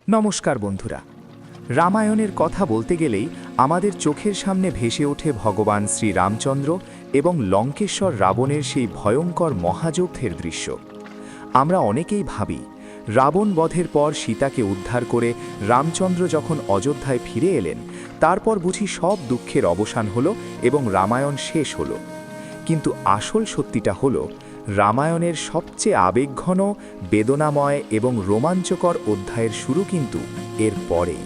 নমস্কার বন্ধুরা। রামায়ণের কথা বলতে গেলেই আমাদের চোখের সামনে ভেসে ওঠে ভগবান শ্রী রামচন্দ্র এবং লঙ্কেশ্বর রাবণের সেই ভয়ঙ্কর মহাযুদ্ধের দৃশ্য। আমরা অনেকেই ভাবি, রাবণ বধের পর সীতাকে উদ্ধার করে রামচন্দ্র যখন অযোধ্যায় ফিরে এলেন, তারপর বুঝি সব দুঃখের অবসান হলো এবং রামায়ণ শেষ হলো। কিন্তু আসল সত্যিটা হলো, রামায়ণের সবচেয়ে আবেগঘন, বেদনাময় এবং রোমাঞ্চকর অধ্যায়ের শুরু কিন্তু এর পরেই।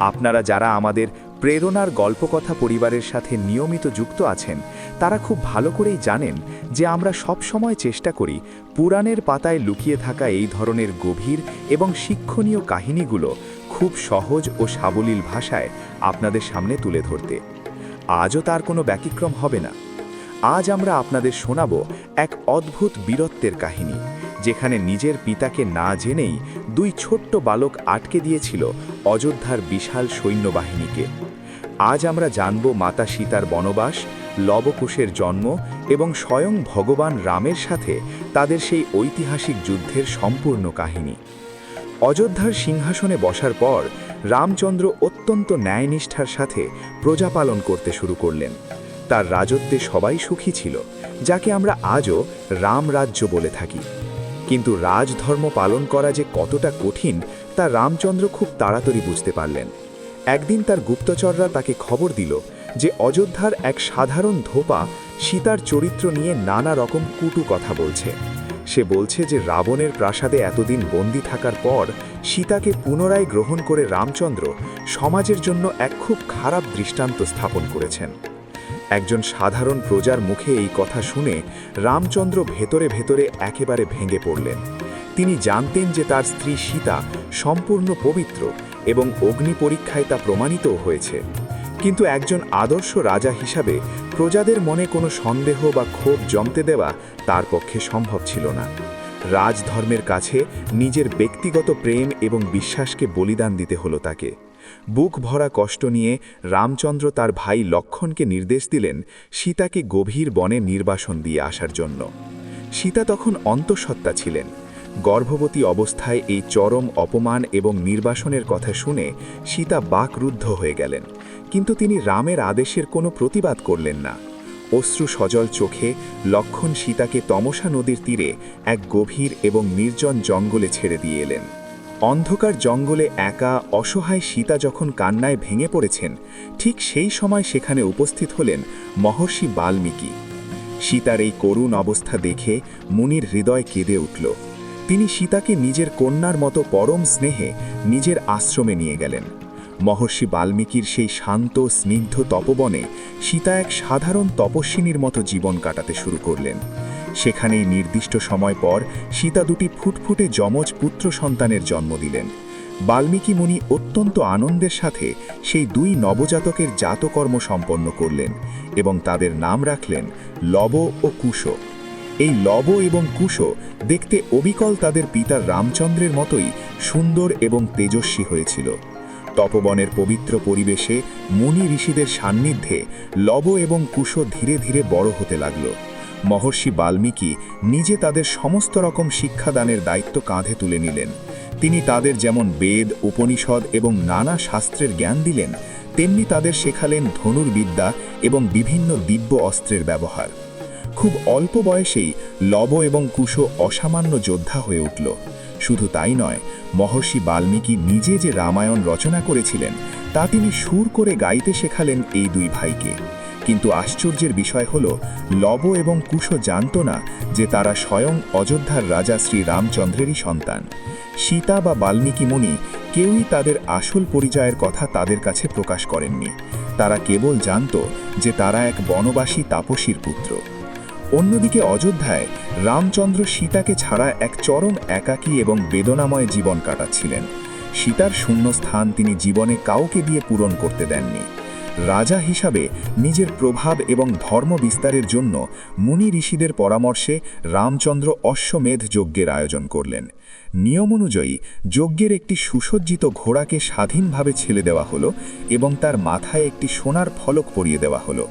আপনারা যারা আমাদের প্রেরণার গল্পকথা পরিবারের সাথে নিয়মিত যুক্ত আছেন, তারা খুব ভালো করেই জানেন যে আমরা সব সময় চেষ্টা করি পুরাণের পাতায় লুকিয়ে থাকা এই ধরনের গভীর এবং শিক্ষণীয় কাহিনীগুলো খুব সহজ ও সাবলীল ভাষায় আপনাদের সামনে তুলে ধরতে। আজও তার কোনো ব্যতিক্রম হবে না। আজ আমরা আপনাদের শোনাব এক অদ্ভুত বীরত্বের কাহিনী, যেখানে নিজের পিতাকে না জেনেই দুই ছোট্ট বালক আটকে দিয়েছিল অযোধ্যার বিশাল সৈন্যবাহিনীকে। আজ আমরা জানব মাতা সীতার বনবাস, লবকুশের জন্ম এবং স্বয়ং ভগবান রামের সাথে তাদের সেই ঐতিহাসিক যুদ্ধের সম্পূর্ণ কাহিনী। অযোধ্যার সিংহাসনে বসার পর রামচন্দ্র অত্যন্ত ন্যায়নিষ্ঠার সাথে প্রজা পালন করতে শুরু করলেন। তার রাজত্বে সবাই সুখী ছিল, যাকে আমরা আজও রামরাজ্য বলে থাকি। কিন্তু রাজধর্ম পালন করা যে কতটা কঠিন তা রামচন্দ্র খুব তাড়াতাড়ি বুঝতে পারলেন। একদিন তার গুপ্তচররা তাকে খবর দিল যে অযোধ্যার এক সাধারণ ধোপা সীতার চরিত্র নিয়ে নানা রকম কটু কথা বলছে। সে বলছে যে রাবণের প্রাসাদে এতদিন বন্দী থাকার পর সীতাকে পুনরায় গ্রহণ করে রামচন্দ্র সমাজের জন্য এক খুব খারাপ দৃষ্টান্ত স্থাপন করেছেন। একজন সাধারণ প্রজার মুখে এই কথা শুনে রামচন্দ্র ভেতরে ভেতরে একেবারে ভেঙে পড়লেন। তিনি জানতেন যে তার স্ত্রী সীতা সম্পূর্ণ পবিত্র এবং অগ্নি পরীক্ষায় তা প্রমাণিতও হয়েছে। কিন্তু একজন আদর্শ রাজা হিসাবে প্রজাদের মনে কোনো সন্দেহ বা ক্ষোভ জমতে দেওয়া তার পক্ষে সম্ভব ছিল না। রাজধর্মের কাছে নিজের ব্যক্তিগত প্রেম এবং বিশ্বাসকে বলিদান দিতে হলো তাকে। বুক ভরা কষ্ট নিয়ে রামচন্দ্র তার ভাই লক্ষ্মণকে নির্দেশ দিলেন সীতাকে গভীর বনে নির্বাসন দিয়ে আসার জন্য। সীতা তখন অন্তঃসত্ত্বা ছিলেন। গর্ভবতী অবস্থায় এই চরম অপমান এবং নির্বাসনের কথা শুনে সীতা বাকরুদ্ধ হয়ে গেলেন, কিন্তু তিনি রামের আদেশের কোনো প্রতিবাদ করলেন না। অশ্রু সজল চোখে লক্ষ্মণ সীতাকে তমসা নদীর তীরে এক গভীর এবং নির্জন জঙ্গলে ছেড়ে দিয়ে এলেন। অন্ধকার জঙ্গলে একা অসহায় সীতা যখন কান্নায় ভেঙে পড়েছেন, ঠিক সেই সময় সেখানে উপস্থিত হলেন মহর্ষি বাল্মীকি। সীতার এই করুণ অবস্থা দেখে মুনির হৃদয় কেঁদে উঠল। তিনি সীতাকে নিজের কন্যার মতো পরম স্নেহে নিজের আশ্রমে নিয়ে গেলেন। মহর্ষি বাল্মীকির সেই শান্ত স্নিগ্ধ তপবনে সীতা এক সাধারণ তপস্বিনীর মতো জীবন কাটাতে শুরু করলেন। সেখানেই নির্দিষ্ট সময় পর সীতা দুটি ফুটফুটে যমজ পুত্র সন্তানের জন্ম দিলেন। বাল্মীকি মুনি অত্যন্ত আনন্দের সাথে সেই দুই নবজাতকের জাতকর্ম সম্পন্ন করলেন এবং তাদের নাম রাখলেন লব ও কুশ। এই লব এবং কুশ দেখতে অবিকল তাদের পিতা রামচন্দ্রের মতোই সুন্দর এবং তেজস্বী হয়েছিল। তপবনের পবিত্র পরিবেশে মুনি ঋষিদের সান্নিধ্যে লব এবং কুশ ধীরে ধীরে বড় হতে লাগল। মহর্ষি বাল্মীকি নিজে তাদের সমস্ত রকম শিক্ষাদানের দায়িত্ব কাঁধে তুলে নিলেন। তিনি তাদের যেমন বেদ, উপনিষদ এবং নানা শাস্ত্রের জ্ঞান দিলেন, তেমনি তাদের শেখালেন ধনুর্বিদ্যা এবং বিভিন্ন দিব্য অস্ত্রের ব্যবহার। খুব অল্প বয়সেই লব এবং কুশ অসামান্য যোদ্ধা হয়ে উঠল। শুধু তাই নয়, মহর্ষি বাল্মীকি নিজে যে রামায়ণ রচনা করেছিলেন তা তিনি সুর করে গাইতে শেখালেন এই দুই ভাইকে। কিন্তু আশ্চর্যের বিষয় হল, লব এবং কুশ জানত না যে তারা স্বয়ং অযোধ্যার রাজা শ্রী রামচন্দ্রেরই সন্তান। সীতা বা বাল্মীকি মুনি কেউই তাদের আসল পরিচয়ের কথা তাদের কাছে প্রকাশ করেননি। তারা কেবল জানত যে তারা এক বনবাসী তাপসীর পুত্র। অন্যদিকে অযোধ্যায় রামচন্দ্র সীতাকে ছাড়া এক চরম একাকী এবং বেদনাময় জীবন কাটাচ্ছিলেন। সীতার শূন্য স্থান তিনি জীবনে কাউকে দিয়ে পূরণ করতে দেননি। রাজা হিসাবে নিজের প্রভাব এবং ধর্ম বিস্তারের জন্য মুনি ঋষিদের পরামর্শে রামচন্দ্র অশ্বমেধ যজ্ঞের আয়োজন করলেন। নিয়ম অনুযায়ী যজ্ঞের একটি সুসজ্জিত ঘোড়াকে স্বাধীনভাবে ছেড়ে দেওয়া হলো এবং তার মাথায় একটি সোনার ফলক পরিয়ে দেওয়া হলো।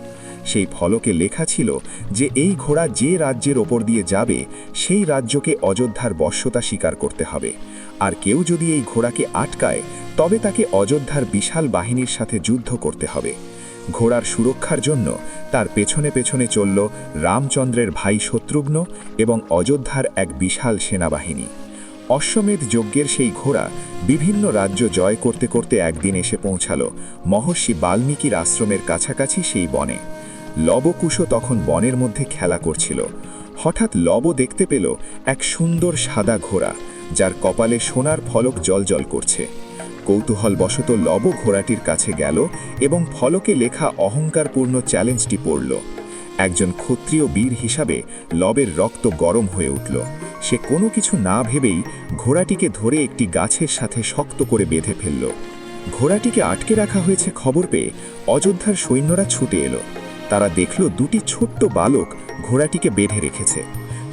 সেই ফলকে লেখা ছিল যে এই ঘোড়া যে রাজ্যের ওপর দিয়ে যাবে সেই রাজ্যকে অযোধ্যার বশ্যতা স্বীকার করতে হবে, আর কেউ যদি এই ঘোড়াকে আটকায় তবে তাকে অযোধ্যার বিশাল বাহিনীর সাথে যুদ্ধ করতে হবে। ঘোড়ার সুরক্ষার জন্য তার পেছনে পেছনে চলল রামচন্দ্রের ভাই শত্রুঘ্ন এবং অযোধ্যার এক বিশাল সেনাবাহিনী। অশ্বমেধ যজ্ঞের সেই ঘোড়া বিভিন্ন রাজ্য জয় করতে করতে একদিন এসে পৌঁছাল মহর্ষি বাল্মীকির আশ্রমের কাছাকাছি সেই বনে। লবকুশ তখন বনের মধ্যে খেলা করছিল। হঠাৎ লব দেখতে পেল এক সুন্দর সাদা ঘোড়া, যার কপালে সোনার ফলক জ্বলজ্বল করছে। কৌতূহলবশত লব ঘোড়াটির কাছে গেল এবং ফলকে লেখা অহংকারপূর্ণ চ্যালেঞ্জটি পড়ল। একজন ক্ষত্রিয় বীর হিসাবে লবের রক্ত গরম হয়ে উঠল। সে কোনো কিছু না ভেবেই ঘোড়াটিকে ধরে একটি গাছের সাথে শক্ত করে বেঁধে ফেলল। ঘোড়াটিকে আটকে রাখা হয়েছে খবর পেয়ে অযোধ্যার সৈন্যরা ছুটে এলো। তারা দেখল দুটি ছোট্ট বালক ঘোড়াটিকে বেঁধে রেখেছে।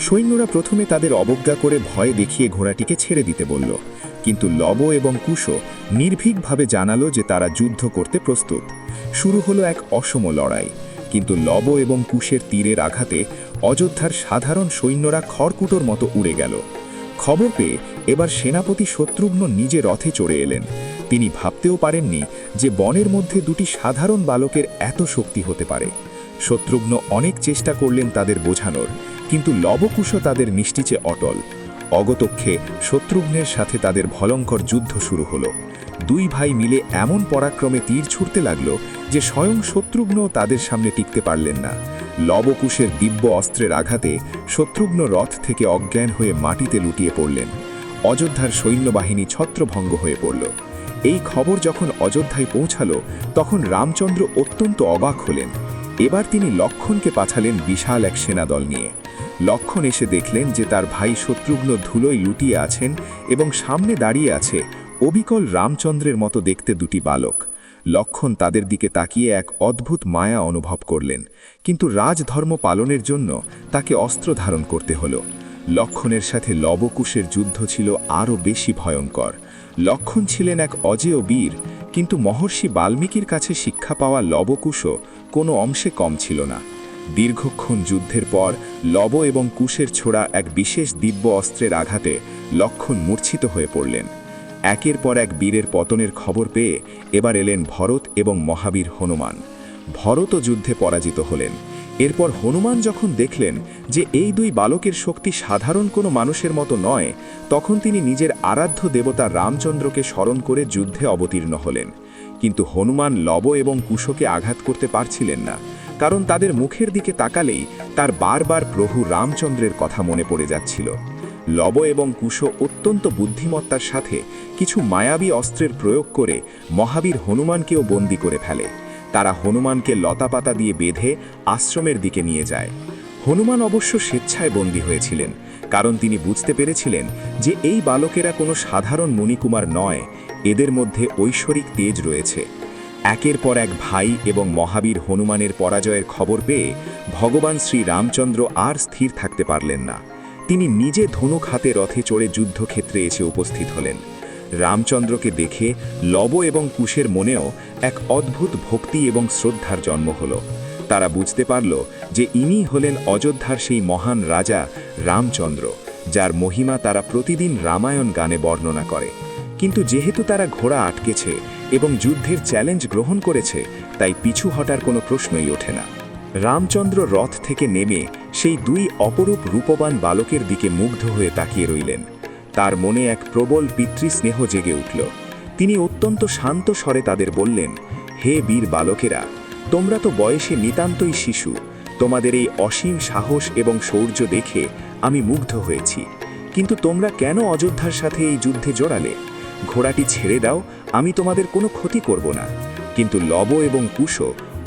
সৈন্যরা প্রথমে তাদের অবজ্ঞা করে ভয় দেখিয়ে ঘোড়াটিকে ছেড়ে দিতে বলল, কিন্তু লব এবং কুশ নির্ভীকভাবে জানালো যে তারা যুদ্ধ করতে প্রস্তুত। শুরু হলো এক অসম লড়াই, কিন্তু লব এবং কুশের তীরের আঘাতে অযোধ্যার সাধারণ সৈন্যরা খড়কুটোর মতো উড়ে গেল। খবর পেয়ে এবার সেনাপতি শত্রুঘ্ন নিজে রথে চড়ে এলেন। তিনি ভাবতেও পারেননি যে বনের মধ্যে দুটি সাধারণ বালকের এত শক্তি হতে পারে। শত্রুঘ্ন অনেক চেষ্টা করলেন তাদের বোঝানোর, কিন্তু লবকুশ তাদের নিশ্চিচে অটল। অগতক্ষে শত্রুঘ্নের সাথে তাদের ভয়ঙ্কর যুদ্ধ শুরু হলো। দুই ভাই মিলে এমন পরাক্রমে তীর ছুটতে লাগল যে স্বয়ং শত্রুঘ্ন তাদের সামনে টিকতে পারলেন না। লবকুশের দিব্য অস্ত্রের আঘাতে শত্রুঘ্ন রথ থেকে অজ্ঞান হয়ে মাটিতে লুটিয়ে পড়লেন। অযোধ্যার সৈন্যবাহিনী ছত্রভঙ্গ হয়ে পড়ল। এই খবর যখন অযোধ্যায় পৌঁছালো তখন রামচন্দ্র অত্যন্ত অবাক হলেন। এবার তিনি লক্ষণকে পাঠালেন বিশাল এক সেনাদল নিয়ে। লক্ষণ এসে দেখলেন যে তার ভাই শত্রুঘ্ন ধুলোয় লুটিয়ে আছেন এবং সামনে দাঁড়িয়ে আছে অবিকল রামচন্দ্রের মতো দেখতে দুটি বালক। লক্ষণ তাদের দিকে তাকিয়ে এক অদ্ভুত মায়া অনুভব করলেন, কিন্তু রাজধর্ম পালনের জন্য তাকে অস্ত্র ধারণ করতে হল। লক্ষণের সাথে লবকুশের যুদ্ধ ছিল আরও বেশি ভয়ঙ্কর। লক্ষণ ছিলেন এক অজেয় বীর, কিন্তু মহর্ষি বাল্মীকির কাছে শিক্ষা পাওয়া লবকুশও কোনো অংশে কম ছিল না। দীর্ঘক্ষণ যুদ্ধের পর লব এবং কুশের ছোড়া এক বিশেষ দিব্য অস্ত্রের আঘাতে লক্ষণ মূর্ছিত হয়ে পড়লেন। একের পর এক বীরের পতনের খবর পেয়ে এবার এলেন ভরত এবং মহাবীর হনুমান। ভরতও যুদ্ধে পরাজিত হলেন। এরপর হনুমান যখন দেখলেন যে এই দুই বালকের শক্তি সাধারণ কোনো মানুষের মতো নয়, তখন তিনি নিজের আরাধ্য দেবতা রামচন্দ্রকে স্মরণ করে যুদ্ধে অবতীর্ণ হলেন। কিন্তু হনুমান লব এবং কুশকে আঘাত করতে পারছিলেন না, কারণ তাদের মুখের দিকে তাকালেই তার বারবার প্রভু রামচন্দ্রের কথা মনে পড়ে যাচ্ছিল। লব এবং কুশ অত্যন্ত বুদ্ধিমত্তার সাথে কিছু মায়াবী অস্ত্রের প্রয়োগ করে মহাবীর হনুমানকেও বন্দী করে ফেলে। তারা হনুমানকে লতাপাতা দিয়ে বেঁধে আশ্রমের দিকে নিয়ে যায়। হনুমান অবশ্য স্বেচ্ছায় বন্দী হয়েছিলেন, কারণ তিনি বুঝতে পেরেছিলেন যে এই বালকেরা কোনো সাধারণ মুনিকুমার নয়, এদের মধ্যে ঐশ্বরিক তেজ রয়েছে। একের পর এক ভাই এবং মহাবীর হনুমানের পরাজয়ের খবর পেয়ে ভগবান শ্রী রামচন্দ্র আর স্থির থাকতে পারলেন না। তিনি নিজে ধনুক হাতে রথে চড়ে যুদ্ধক্ষেত্রে এসে উপস্থিত হলেন। রামচন্দ্রকে দেখে লব এবং কুশের মনেও এক অদ্ভুত ভক্তি এবং শ্রদ্ধার জন্ম হল। তারা বুঝতে পারল যে ইনি হলেন অযোধ্যার সেই মহান রাজা রামচন্দ্র, যার মহিমা তারা প্রতিদিন রামায়ণ গানে বর্ণনা করে। কিন্তু যেহেতু তারা ঘোড়া আটকেছে এবং যুদ্ধের চ্যালেঞ্জ গ্রহণ করেছে, তাই পিছু হটার কোনো প্রশ্নই ওঠে না। রামচন্দ্র রথ থেকে নেমে সেই দুই অপরূপ রূপবান বালকের দিকে মুগ্ধ হয়ে তাকিয়ে রইলেন। তার মনে এক প্রবল পিতৃস্নেহ জেগে উঠল। তিনি অত্যন্ত শান্ত স্বরে তাদের বললেন, হে বীর বালকেরা, তোমরা তো বয়সে নিতান্তই শিশু। তোমাদের এই অসীম সাহস এবং শৌর্য দেখে আমি মুগ্ধ হয়েছি, কিন্তু তোমরা কেন অযোধ্যার সাথে এই যুদ্ধে জড়ালে? ঘোড়াটি ছেড়ে দাও, আমি তোমাদের কোনো ক্ষতি করব না। কিন্তু লব এবং কুশ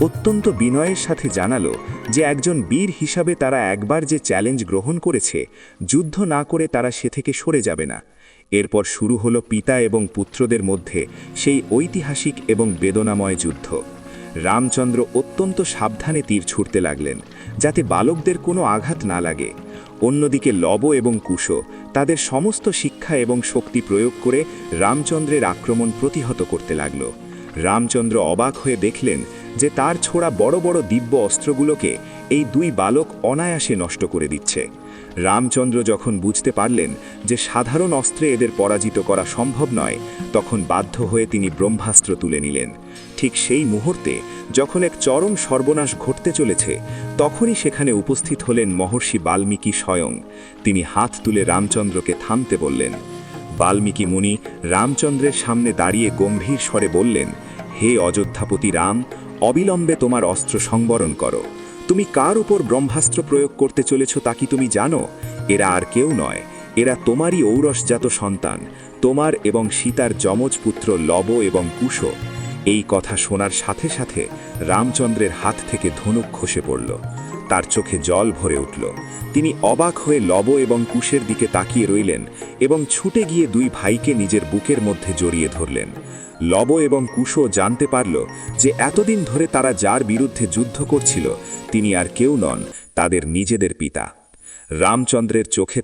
অত্যন্ত বিনয়ের সাথে জানালো যে একজন বীর হিসাবে তারা একবার যে চ্যালেঞ্জ গ্রহণ করেছে, যুদ্ধ না করে তারা সে থেকে সরে যাবে না। এরপর শুরু হলো পিতা এবং পুত্রদের মধ্যে সেই ঐতিহাসিক এবং বেদনাময় যুদ্ধ। রামচন্দ্র অত্যন্ত সাবধানে তীর ছুঁড়তে লাগলেন, যাতে বালকদের কোনো আঘাত না লাগে। অন্যদিকে লব এবং কুশ তাদের সমস্ত শিক্ষা এবং শক্তি প্রয়োগ করে রামচন্দ্রের আক্রমণ প্রতিহত করতে লাগল। রামচন্দ্র অবাক হয়ে দেখলেন যে তার ছোড়া বড় বড় দিব্য অস্ত্রগুলোকে এই দুই বালক অনায়াসে নষ্ট করে দিচ্ছে। রামচন্দ্র যখন বুঝতে পারলেন যে সাধারণ অস্ত্রে এদের পরাজিত করা সম্ভব নয়, তখন বাধ্য হয়ে তিনি ব্রহ্মাস্ত্র তুলে নিলেন। ঠিক সেই মুহূর্তে যখন এক চরম সর্বনাশ ঘটতে চলেছে, তখনই সেখানে উপস্থিত হলেন মহর্ষি বাল্মীকি স্বয়ং। তিনি হাত তুলে রামচন্দ্রকে থামতে বললেন। বাল্মীকি মুনি রামচন্দ্রের সামনে দাঁড়িয়ে গম্ভীর স্বরে বললেন, হে অযোধ্যাপতি রাম, অবিলম্বে তোমার অস্ত্র সংবরণ করো। তুমি কার উপর ব্রহ্মাস্ত্র প্রয়োগ করতে চলেছ তা কি তুমি জানো? এরা আর কেউ নয়, এরা তোমারই ঔরসজাত সন্তান, তোমার এবং সীতার যমজ পুত্র লব এবং কুশ। এই কথা শোনার সাথে সাথে রামচন্দ্রের হাত থেকে ধনুক খসে পড়ল। তার চোখে জল ভরে উঠল। তিনি অবাক হয়ে লব এবং কুশের দিকে তাকিয়ে রইলেন এবং ছুটে গিয়ে দুই ভাইকে নিজের বুকের মধ্যে জড়িয়ে ধরলেন। লব এবং কুশও জানতে পারল যে এতদিন ধরে তারা যার বিরুদ্ধে যুদ্ধ করছিল তিনি আর কেউ নন, তাদের নিজেদের পিতা। রামচন্দ্রের চোখে